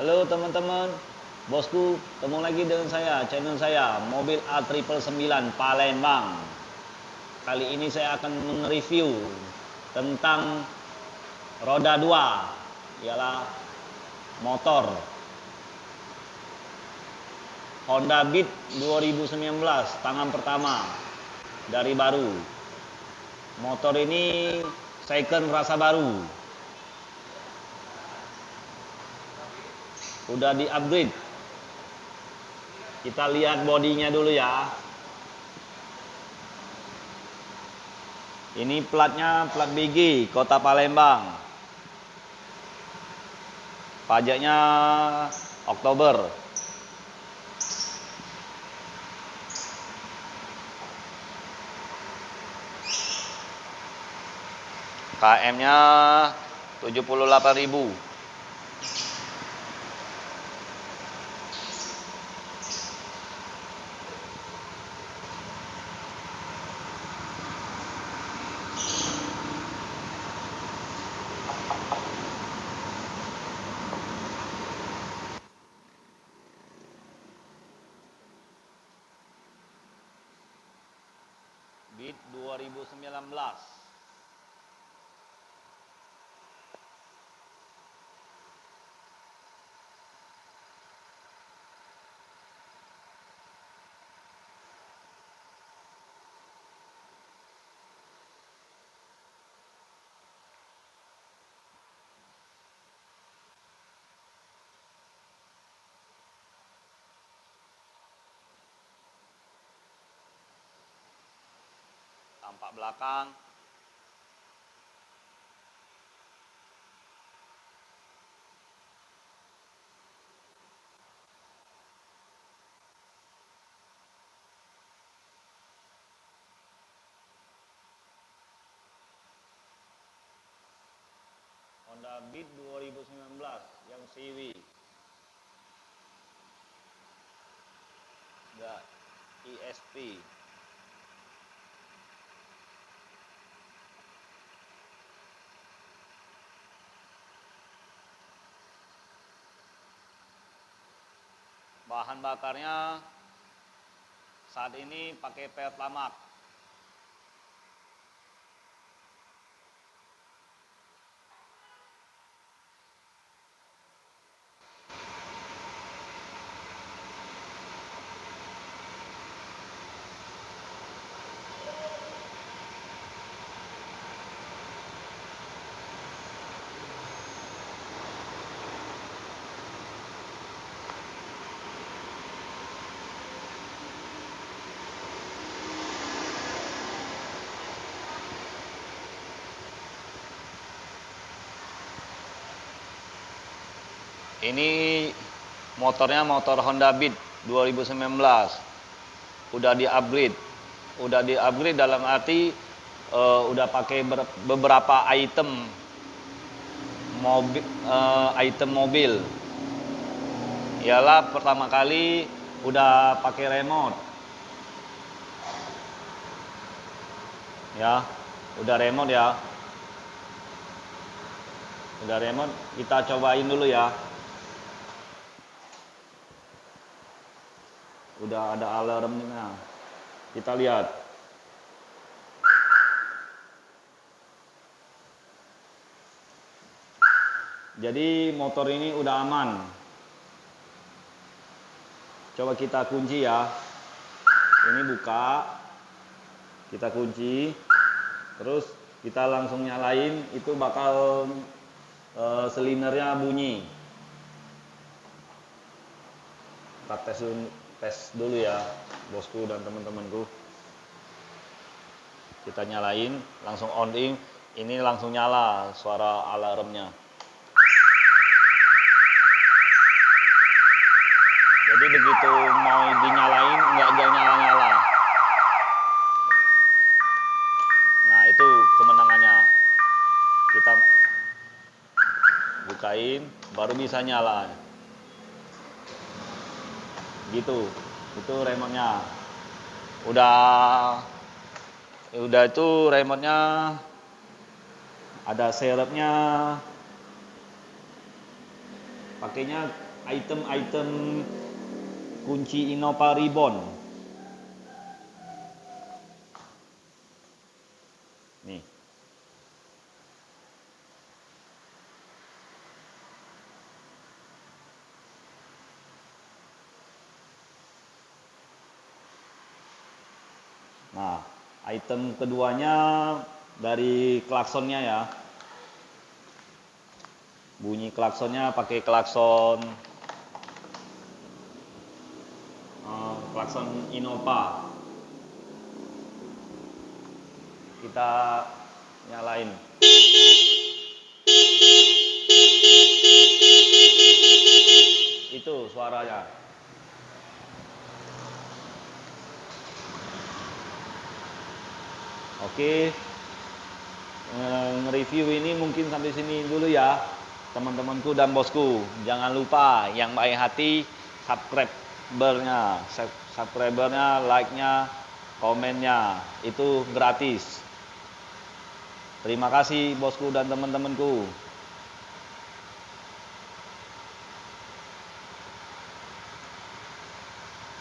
Halo teman-teman, bosku, ketemu lagi dengan saya, channel saya, Mobil A999 Palembang. Kali ini saya akan mereview tentang roda 2, ialah motor Honda Beat 2019, tangan pertama dari baru. Motor ini second rasa baru. Udah di-upgrade. Kita lihat bodinya dulu ya. Ini platnya plat BG, Kota Palembang. Pajaknya Oktober. KM-nya 78.000. Beat 2019. Tampak belakang. Honda Beat 2019 yang CW. Enggak ESP. Bahan bakarnya saat ini pakai Pertamax. Ini motornya motor Honda Beat 2019. Udah di-upgrade. Udah di-upgrade dalam arti udah pakai beberapa item mobil. Ialah pertama kali udah pakai remote. Ya, udah remote ya. Udah remote, kita cobain dulu ya. Udah ada alarmnya. Kita lihat. Jadi motor ini udah aman. Coba kita kunci ya. Ini buka. Kita kunci. Terus kita langsung nyalain, itu bakal silinernya bunyi. Kita tes dulu ya, bosku dan teman-temanku. Kita nyalain, langsung on in, ini langsung nyala suara alarmnya. Jadi begitu mau dinyalain nggak nyala-nyala. Nah itu kemenangannya. Kita bukain, baru bisa nyala. Gitu, itu remote-nya. Udah itu remote-nya ada serepnya. Pakainya item-item kunci Innova Ribbon. Nih. Nah, item keduanya dari klaksonnya ya. Bunyi klaksonnya pakai klakson Innova. Kita nyalain. Itu suaranya. Oke. Nge-review ini mungkin sampai sini dulu ya, teman-temanku dan bosku. Jangan lupa yang baik hati subscribernya, like-nya, komennya, itu gratis. Terima kasih bosku dan teman-temanku.